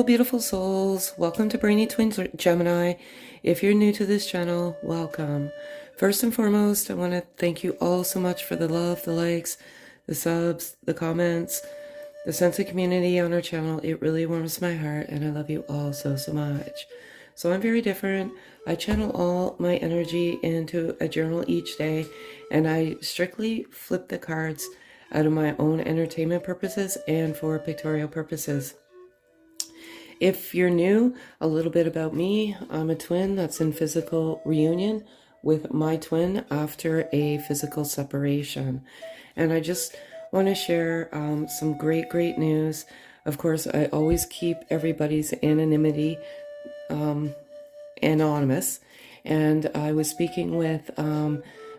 Hello, beautiful souls. Welcome to Brainy Twins Gemini. If you're new to this channel, welcome. First and foremost, I want to thank you all so much for the love, the likes, the subs, the comments, the sense of community on our channel. It really warms my heart, and I love you all so, so much. So I'm very different. I channel all my energy into a journal each day, and I strictly flip the cards out of my own entertainment purposes and for pictorial purposes. If you're new, a little bit about me. I'm a twin that's in physical reunion with my twin after a physical separation. And I just want to share some great news. Of course, I always keep everybody's anonymity anonymous. And I was speaking with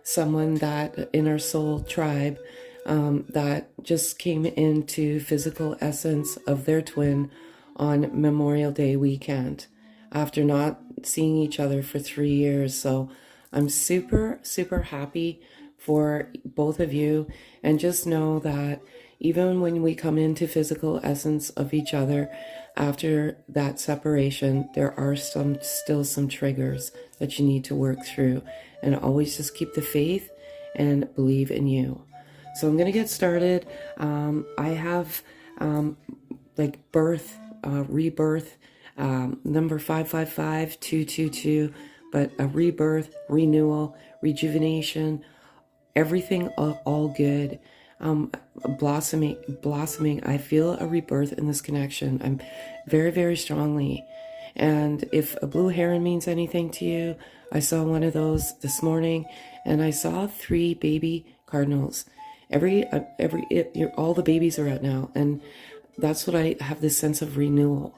someone that in our soul tribe that just came into physical essence of their twin on Memorial Day weekend after not seeing each other for 3 years. So I'm super happy for both of you, and just know that even when we come into physical essence of each other after that separation, there are still some triggers that you need to work through, and always just keep the faith and believe in you. So I'm going to get started. I have like birth, rebirth, number 555222, but a rebirth, renewal, rejuvenation, everything all good, blossoming. I feel a rebirth in this connection. I'm very strongly. And if a blue heron means anything to you, I saw one of those this morning, and I saw 3 baby cardinals. All the babies are out now, and that's what I have, this sense of renewal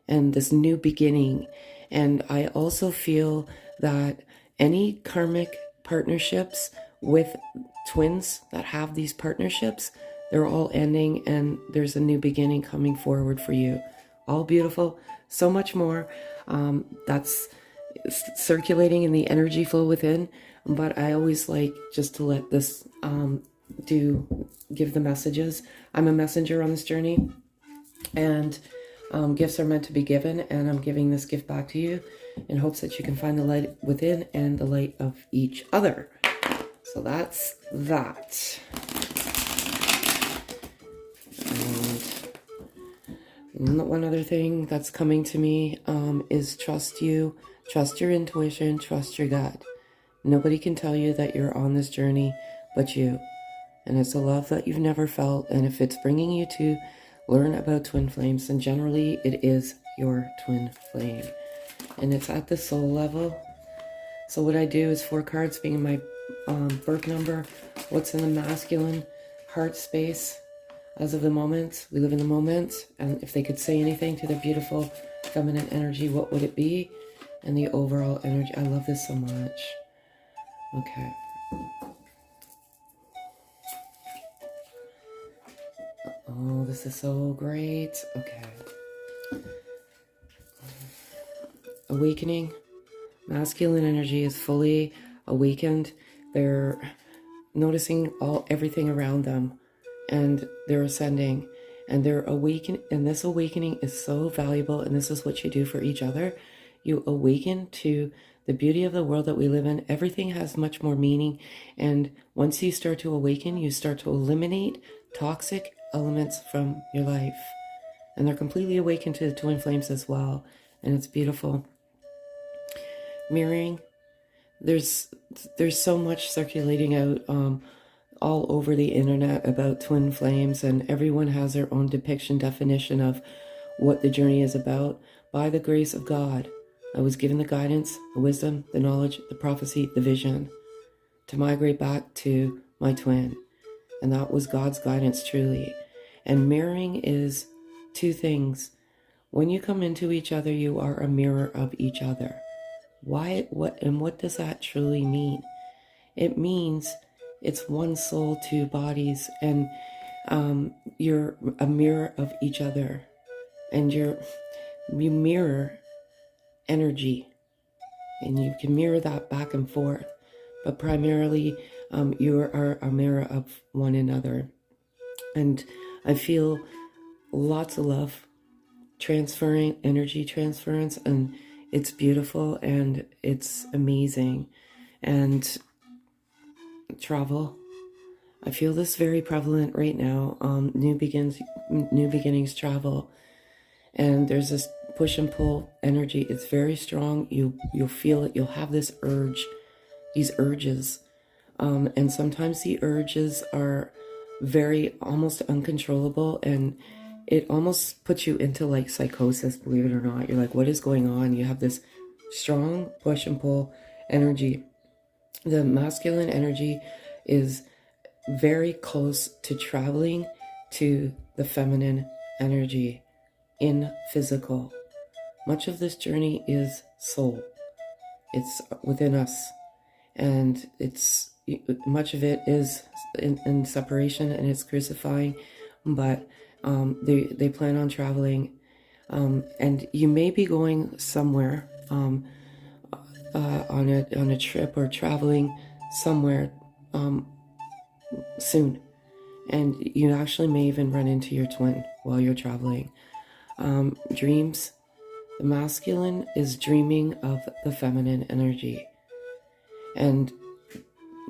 and this new beginning. And I also feel that any karmic partnerships with twins that have these partnerships, they're all ending, and there's a new beginning coming forward for you. All beautiful, so much more that's circulating in the energy flow within. But I always like just to let this give the messages. I'm a messenger on this journey, and gifts are meant to be given, and I'm giving this gift back to you in hopes that you can find the light within and the light of each other. So that's that. And one other thing that's coming to me is trust you, trust your intuition, trust your gut. Nobody can tell you that you're on this journey but you. And it's a love that you've never felt. And if it's bringing you to learn about twin flames, then generally it is your twin flame. And it's at the soul level. So what I do is 4 cards being my birth number, what's in the masculine heart space as of the moment. We live in the moment. And if they could say anything to their beautiful feminine energy, what would it be? And the overall energy. I love this so much. Okay. Oh, this is so great. Okay. Awakening. Masculine energy is fully awakened. They're noticing everything around them, and they're ascending, and they're awakening. And this awakening is so valuable, and this is what you do for each other. You awaken to the beauty of the world that we live in. Everything has much more meaning, and once you start to awaken, you start to eliminate toxic elements from your life, and they're completely awakened to the twin flames as well, and it's beautiful. Mirroring. There's so much circulating out all over the internet about twin flames, and everyone has their own definition of what the journey is about. By the grace of God, I was given the guidance, the wisdom, the knowledge, the prophecy, the vision to migrate back to my twin. And that was God's guidance, truly. And mirroring is 2 things. When you come into each other, you are a mirror of each other. Why? What does that truly mean? It means it's one soul, 2 bodies, and you're a mirror of each other, and you mirror energy, and you can mirror that back and forth. But primarily, you are a mirror of one another. And I feel lots of love transferring, energy transference, and it's beautiful and it's amazing. And travel, I feel this very prevalent right now. New beginnings travel, and there's this push and pull energy. It's very strong. You'll feel it. You'll have this urge, these urges, and sometimes the urges are very almost uncontrollable, and it almost puts you into like psychosis. Believe it or not, you're like, what is going on? You have this strong push and pull energy. The masculine energy is very close to traveling to the feminine energy in physical. Much of this journey is soul. It's within us, and it's much of it is in separation, and it's crucifying, but they plan on traveling, and you may be going somewhere on a trip or traveling somewhere soon, and you actually may even run into your twin while you're traveling. Dreams, the masculine is dreaming of the feminine energy, and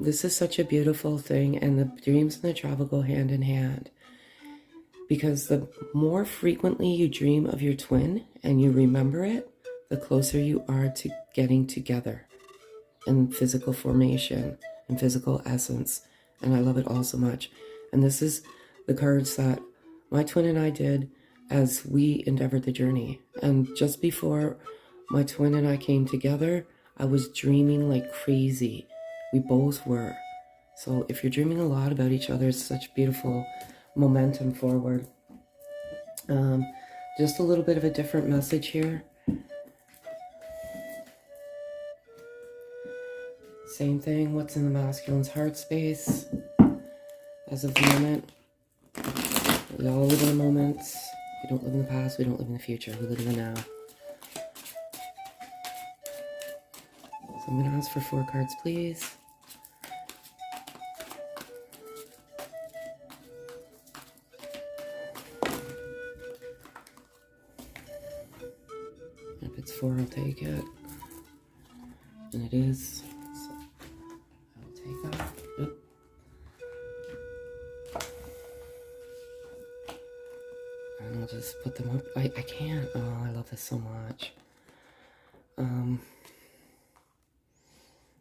this is such a beautiful thing, and the dreams and the travel go hand in hand, because the more frequently you dream of your twin and you remember it, the closer you are to getting together in physical formation and physical essence. And I love it all so much. And this is the cards that my twin and I did as we endeavored the journey. And just before my twin and I came together, I was dreaming like crazy. We both were. So if you're dreaming a lot about each other, it's such beautiful momentum forward. Just a little bit of a different message here. Same thing, what's in the masculine's heart space as of the moment. We all live in the moments. We don't live in the past, we don't live in the future, we live in the now. So I'm going to ask for 4 cards, please. If it's 4, I'll take it. And it is. So I'll take that. Yep. And I'll just put them up. I can't. Oh, I love this so much.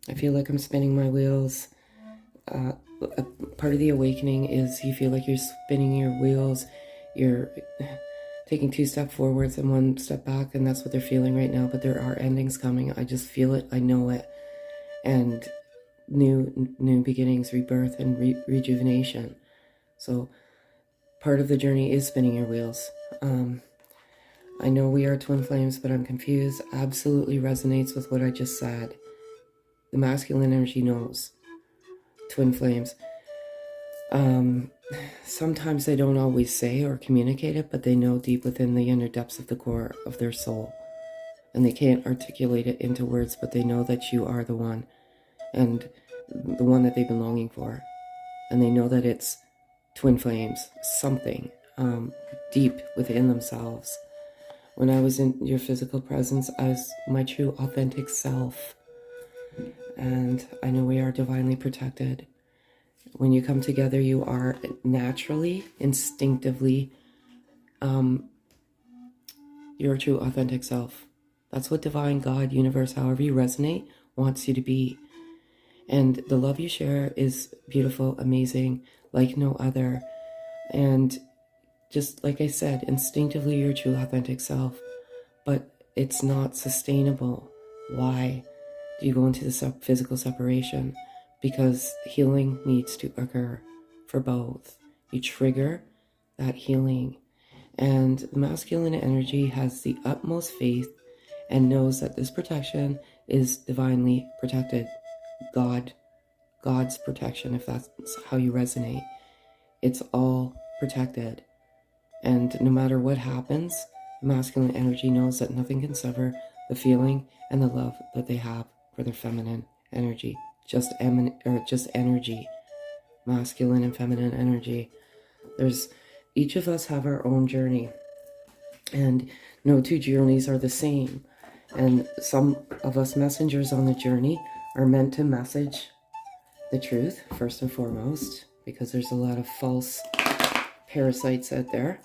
I feel like I'm spinning my wheels. Part of the awakening is you feel like you're spinning your wheels. You're taking 2 steps forwards and 1 step back, and that's what they're feeling right now. But there are endings coming. I just feel it. I know it. And new beginnings, rebirth, and rejuvenation. So part of the journey is spinning your wheels. I know we are twin flames, but I'm confused. Absolutely resonates with what I just said. The masculine energy knows. Twin flames. Sometimes they don't always say or communicate it, but they know deep within the inner depths of the core of their soul. And they can't articulate it into words, but they know that you are the one, and the one that they've been longing for. And they know that it's twin flames, something deep within themselves. When I was in your physical presence, I was my true authentic self. And I know we are divinely protected. When you come together, you are naturally, instinctively, your true authentic self. That's what divine, God, universe, however you resonate, wants you to be. And the love you share is beautiful, amazing, like no other. And just like I said, instinctively your true authentic self. But it's not sustainable. Why do you go into the physical separation? Because healing needs to occur for both. You trigger that healing. And the masculine energy has the utmost faith and knows that this protection is divinely protected. God's protection, if that's how you resonate. It's all protected. And no matter what happens, the masculine energy knows that nothing can sever the feeling and the love that they have for their feminine energy. Just energy. Masculine and feminine energy. Each of us have our own journey. And no two journeys are the same. And some of us messengers on the journey are meant to message the truth, first and foremost, because there's a lot of false parasites out there.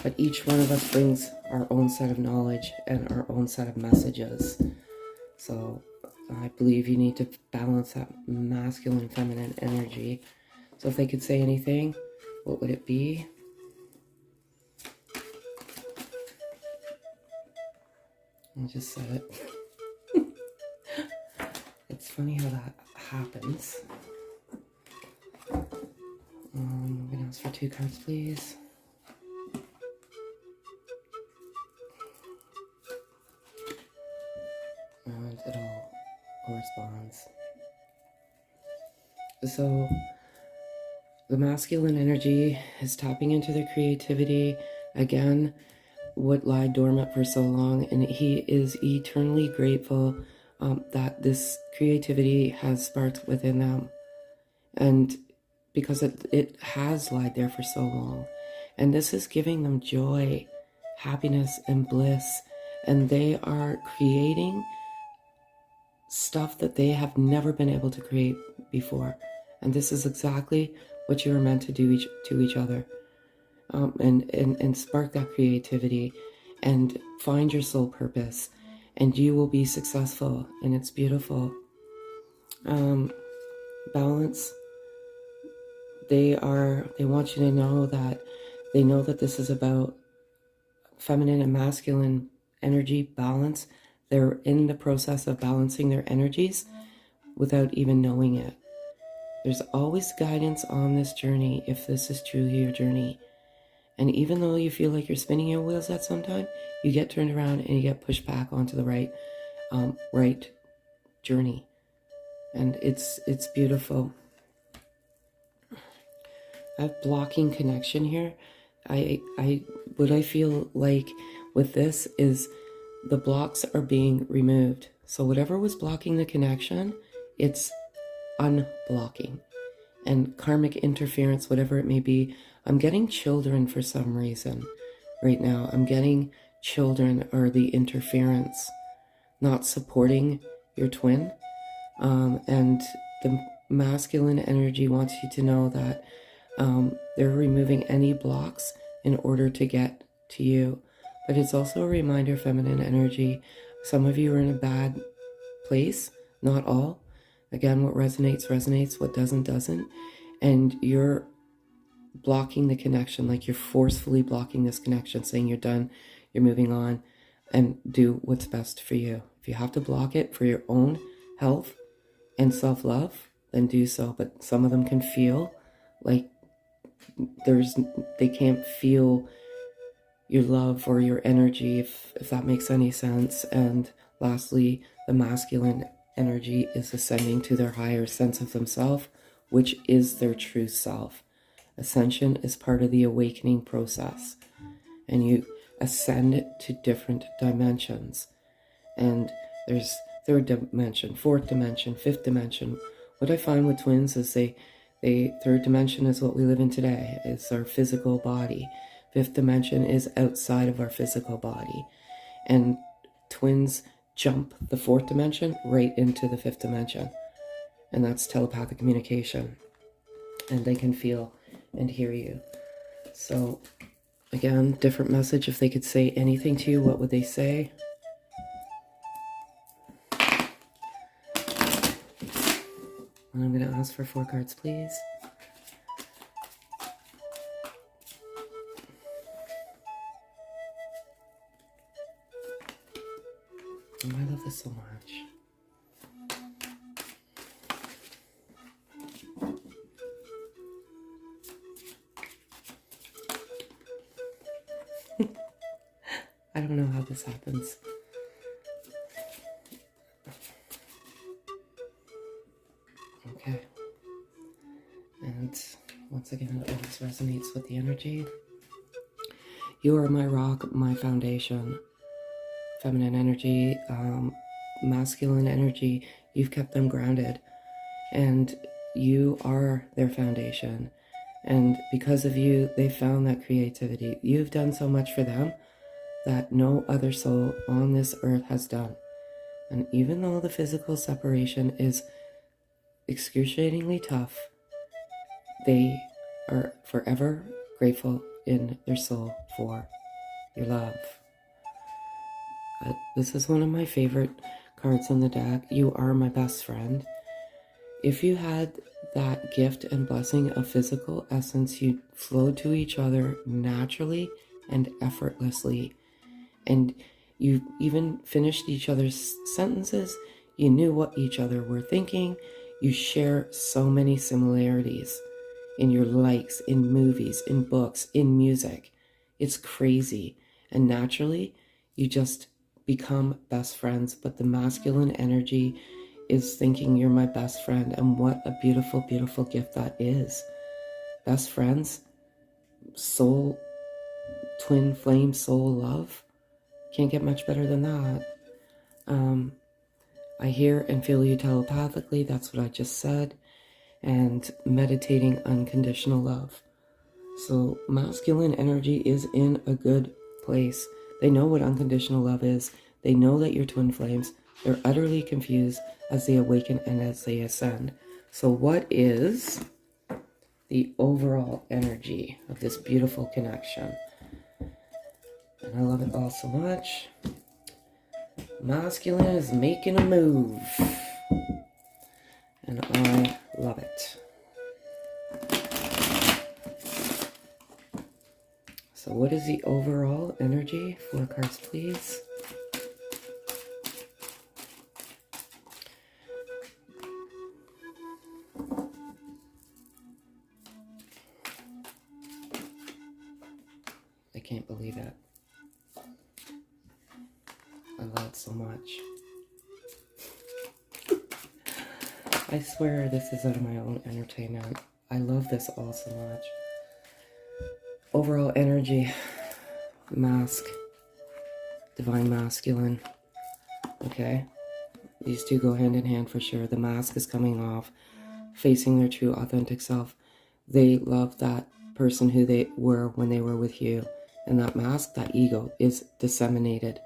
But each one of us brings our own set of knowledge and our own set of messages. So I believe you need to balance that masculine, feminine energy. So if they could say anything, what would it be? I just said it. It's funny how that happens. I'm going to ask for 2 cards, please. And it all corresponds. So the masculine energy is tapping into their creativity. Again, what lied dormant for so long, and he is eternally grateful that this creativity has sparked within them, and because it has lied there for so long, and this is giving them joy, happiness, and bliss, and they are creating stuff that they have never been able to create before, and this is exactly what you are meant to do to each other. And spark that creativity and find your soul purpose, and you will be successful, and it's beautiful. Balance. They want you to know that they know that this is about feminine and masculine energy balance. They're in the process of balancing their energies without even knowing it. There's always guidance on this journey if this is truly your journey. And even though you feel like you're spinning your wheels at some time, you get turned around and you get pushed back onto the right journey. And it's beautiful. I have blocking connection here. What I feel like with this is the blocks are being removed. So whatever was blocking the connection, it's unblocking. And karmic interference, whatever it may be. I'm getting children for some reason right now. I'm getting children or the interference, not supporting your twin. And the masculine energy wants you to know that they're removing any blocks in order to get to you. But it's also a reminder, feminine energy, some of you are in a bad place, not all. Again, what resonates, resonates, what doesn't, doesn't. And you're blocking the connection, like you're forcefully blocking this connection, saying you're done, you're moving on, and do what's best for you. If you have to block it for your own health and self-love, then do so. But some of them can feel like they can't feel your love or your energy, if that makes any sense. And lastly, the masculine energy is ascending to their higher sense of themselves, which is their true self. Ascension is part of the awakening process, and you ascend to different dimensions. And there's 3rd dimension, 4th dimension, 5th dimension. What I find with twins is they 3rd dimension is what we live in today. It's our physical body. 5th dimension is outside of our physical body. And twins jump the 4th dimension right into the 5th dimension. And that's telepathic communication. And they can feel and hear you. So again, different message. If they could say anything to you, what would they say? And I'm going to ask for 4 cards, please. Oh, I love this so much. I don't know how this happens. Okay. And once again, it always resonates with the energy. You are my rock, my foundation. Feminine energy, masculine energy, you've kept them grounded. And you are their foundation. And because of you, they found that creativity. You've done so much for them that no other soul on this earth has done. And even though the physical separation is excruciatingly tough, they are forever grateful in their soul for your love. This is one of my favorite cards in the deck. You are my best friend. If you had that gift and blessing of physical essence, you flowed to each other naturally and effortlessly. And you even finished each other's sentences. You knew what each other were thinking. You share so many similarities in your likes, in movies, in books, in music. It's crazy. And naturally, you just become best friends. But the masculine energy is thinking you're my best friend. And what a beautiful, beautiful gift that is. Best friends, soul, twin flame, soul love. Can't get much better than that. I hear and feel you telepathically. That's what I just said. And meditating unconditional love. So masculine energy is in a good place. They know what unconditional love is. They know that you're twin flames. They're utterly confused as they awaken and as they ascend. So what is the overall energy of this beautiful connection? And I love it all so much. Masculine is making a move. And I love it. So what is the overall energy? 4 cards, please. I can't believe it. I love it so much. I swear this is out of my own entertainment. I love this all so much. Overall energy, mask, divine masculine. Okay, these two go hand in hand for sure. The mask is coming off, facing their true authentic self. They love that person who they were when they were with you. And that mask, that ego, is disseminated.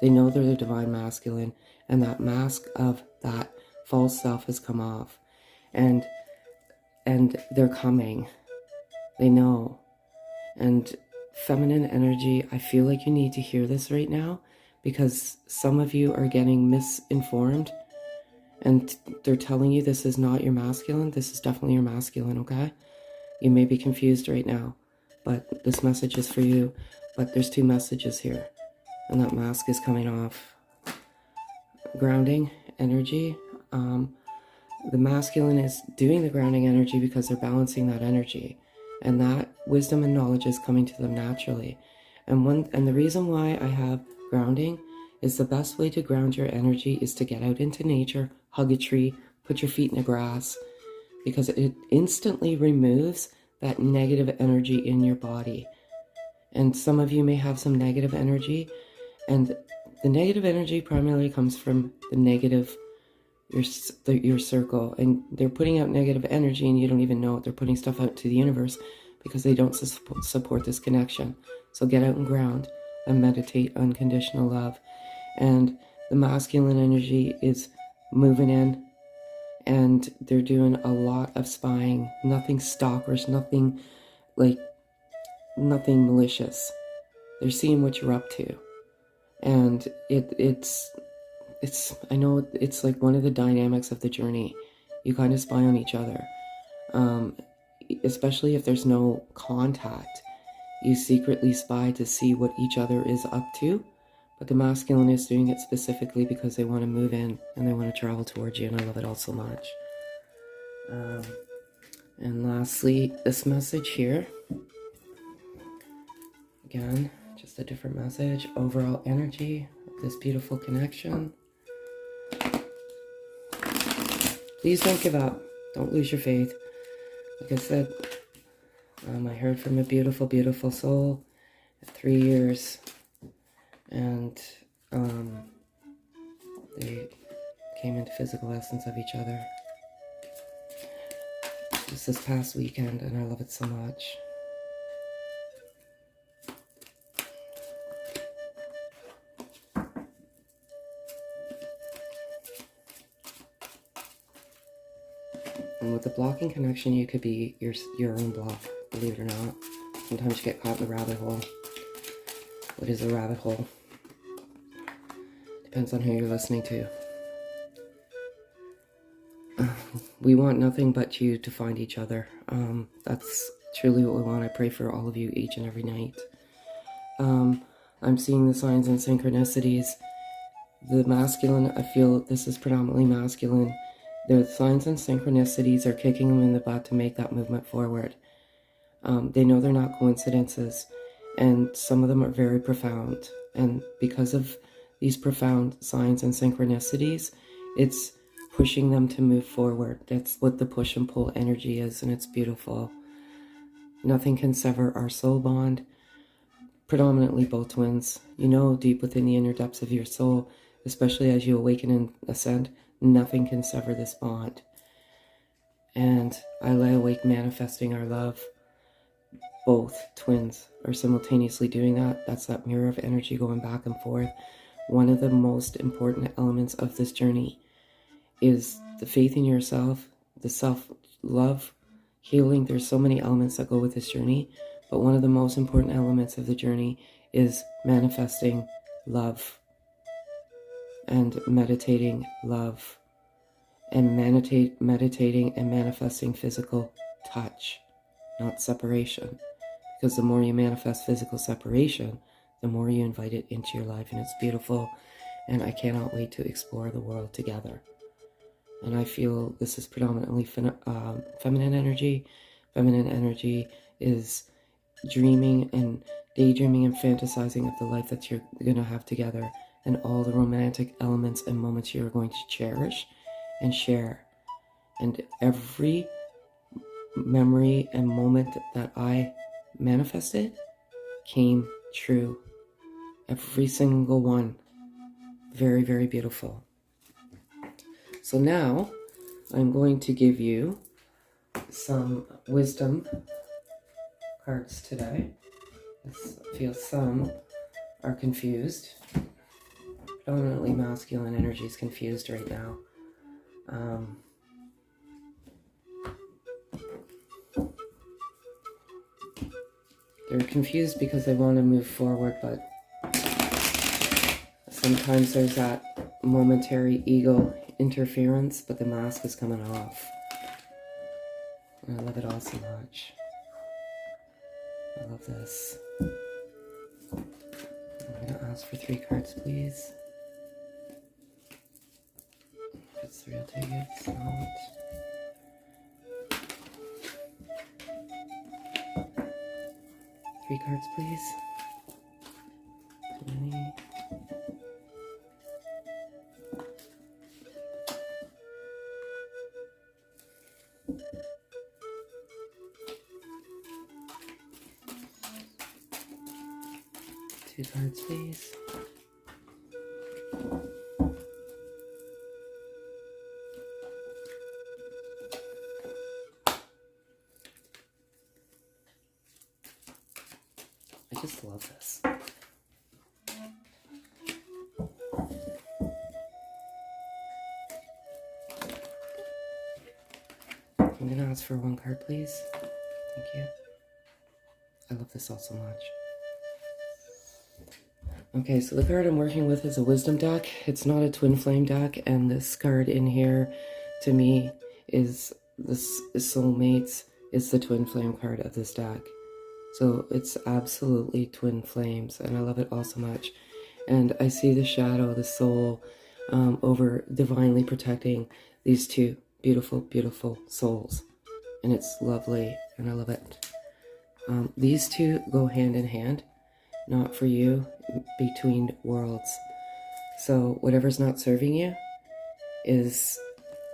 They know they're the divine masculine, and that mask of that false self has come off. And they're coming. They know. And feminine energy, I feel like you need to hear this right now, because some of you are getting misinformed, and they're telling you this is not your masculine. This is definitely your masculine, okay? You may be confused right now, but this message is for you. But there's 2 messages here, and that mask is coming off. Grounding energy. The masculine is doing the grounding energy because they're balancing that energy, and that wisdom and knowledge is coming to them naturally. And the reason why I have grounding is the best way to ground your energy is to get out into nature, hug a tree, put your feet in the grass, because it instantly removes that negative energy in your body. And some of you may have some negative energy, and the negative energy primarily comes from the negative, your circle, and they're putting out negative energy and you don't even know it. They're putting stuff out to the universe because they don't support this connection. So get out and ground and meditate unconditional love. And the masculine energy is moving in, and they're doing a lot of spying. Nothing stalkers, nothing malicious. They're seeing what you're up to. And it's I know it's like one of the dynamics of the journey. You kind of spy on each other. Especially if there's no contact. You secretly spy to see what each other is up to. But the masculine is doing it specifically because they want to move in and they want to travel towards you, and I love it all so much. And lastly, this message here. Again, just a different message. Overall energy of this beautiful connection. Please don't give up. Don't lose your faith. Like I said, I heard from a beautiful, beautiful soul at 3 years. And they came into physical essence of each other. just this past weekend, and I love it so much. And with the blocking connection, you could be your own block, believe it or not. Sometimes you get caught in the rabbit hole. What is a rabbit hole? Depends on who you're listening to. We want nothing but you to find each other. That's truly what we want. I pray for all of you each and every night. I'm seeing the signs and synchronicities. The masculine, I feel this is predominantly masculine. The signs and synchronicities are kicking them in the butt to make that movement forward. They know they're not coincidences, and some of them are very profound. And because of these profound signs and synchronicities, it's pushing them to move forward. That's what the push and pull energy is, and it's beautiful. Nothing can sever our soul bond. Predominantly both twins. You know deep within the inner depths of your soul, especially as you awaken and ascend, nothing can sever this bond. And I lie awake manifesting our love. Both twins are simultaneously doing that. That's that mirror of energy going back and forth. One of the most important elements of this journey is the faith in yourself, the self-love, healing. There's so many elements that go with this journey, but one of the most important elements of the journey is manifesting love and meditating love and meditating and manifesting physical touch, not separation. Because the more you manifest physical separation, the more you invite it into your life, and it's beautiful. And I cannot wait to explore the world together. And I feel this is predominantly feminine energy. Feminine energy is dreaming and daydreaming and fantasizing of the life that you're going to have together, and all the romantic elements and moments you're going to cherish and share. And every memory and moment that I manifested came true. Every single one. Very, very beautiful. So now I'm going to give you some wisdom cards today. I feel some are confused. Predominantly masculine energy is confused right now. They're confused because they want to move forward, but sometimes there's that momentary ego interference, but the mask is coming off. And I love it all so much. I love this. I'm going to ask for 3 cards, please. If it's 3, I'll take it. If it's not. Three cards, please. Too many. Two cards, please. I just love this. I'm going to ask for 1 card, please. Thank you. I love this all so much. Okay, so the card I'm working with is a wisdom deck. It's not a twin flame deck, and this card in here, to me, is this soulmates. Is the twin flame card of this deck. So it's absolutely twin flames, and I love it all so much. And I see the shadow, the soul, over divinely protecting these 2 beautiful, beautiful souls. And it's lovely, and I love it. These 2 go hand in hand, not for you, between worlds. So whatever's not serving you is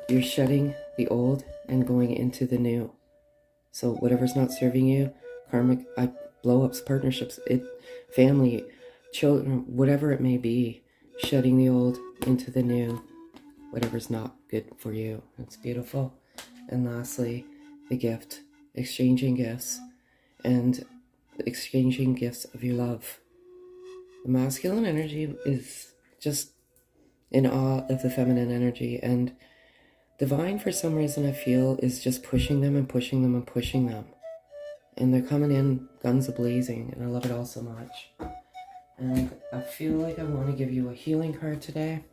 you're shedding the old and going into the new. So whatever's not serving you, karmic, blow-ups, partnerships, family, children, whatever it may be, shedding the old into the new, whatever's not good for you. It's beautiful. And lastly, the gift, exchanging gifts, and exchanging gifts of your love. The masculine energy is just in awe of the feminine energy, and divine, for some reason, I feel, is just pushing them and pushing them and pushing them. And they're coming in guns a-blazing, and I love it all so much. And I feel like I want to give you a healing card today.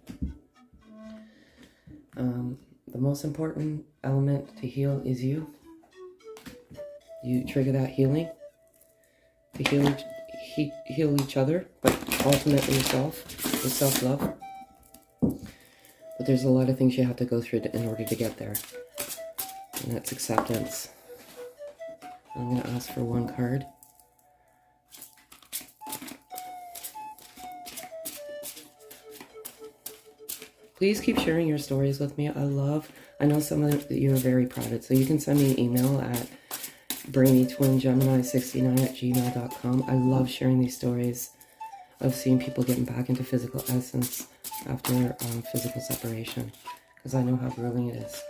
The most important element to heal is you. You trigger that healing to heal each other, but ultimately yourself, with self-love. But there's a lot of things you have to go through in order to get there. And that's acceptance. I'm going to ask for one card. Please keep sharing your stories with me. I know some of you are very private, so you can send me an email at brainytwingemini69@gmail.com. I love sharing these stories of seeing people getting back into physical essence after physical separation, because I know how grueling it is.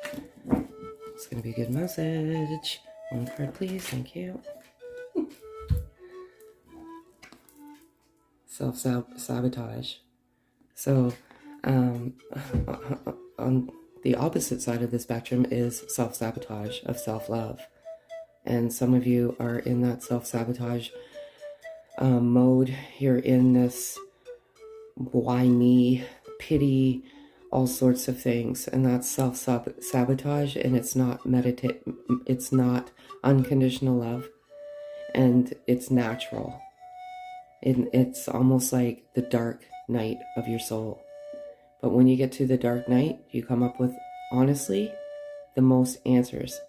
It's going to be a good message. One card, please. Thank you. Self-sabotage. So, on the opposite side of the spectrum is self-sabotage of self-love. And some of you are in that self-sabotage mode. You're in this why me, pity, all sorts of things. And that's self-sabotage, and it's not it's not unconditional love, and it's natural. It's almost like the dark night of your soul. But when you get to the dark night, you come up with, honestly, the most answers.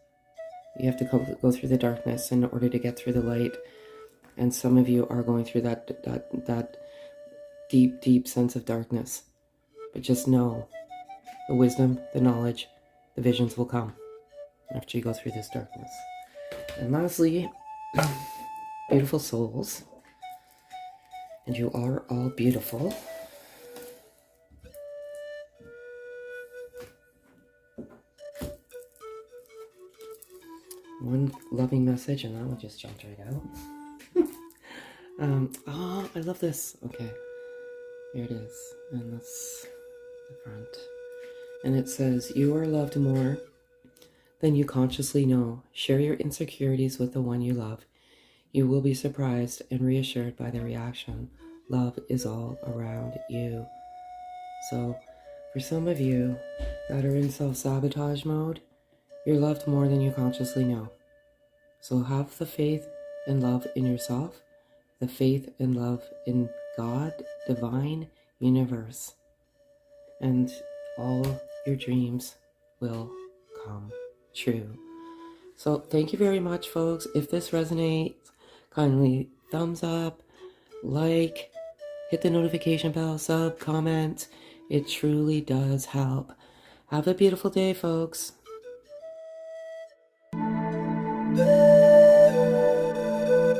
You have to go through the darkness in order to get through the light. And some of you are going through that deep, deep sense of darkness. But just know, the wisdom, the knowledge, the visions will come after you go through this darkness. And lastly, beautiful souls. And you are all beautiful. One loving message, and that one just jumped right out. Oh, I love this. Okay, here it is, and that's the front. And it says, "You are loved more than you consciously know. Share your insecurities with the one you love. You will be surprised and reassured by the reaction. Love is all around you." So, for some of you that are in self-sabotage mode, you're loved more than you consciously know. So have the faith and love in yourself, the faith and love in God, divine, universe, and all your dreams will come true. So thank you very much, folks. If this resonates, kindly thumbs up, like, hit the notification bell, sub, comment. It truly does help. Have a beautiful day, folks.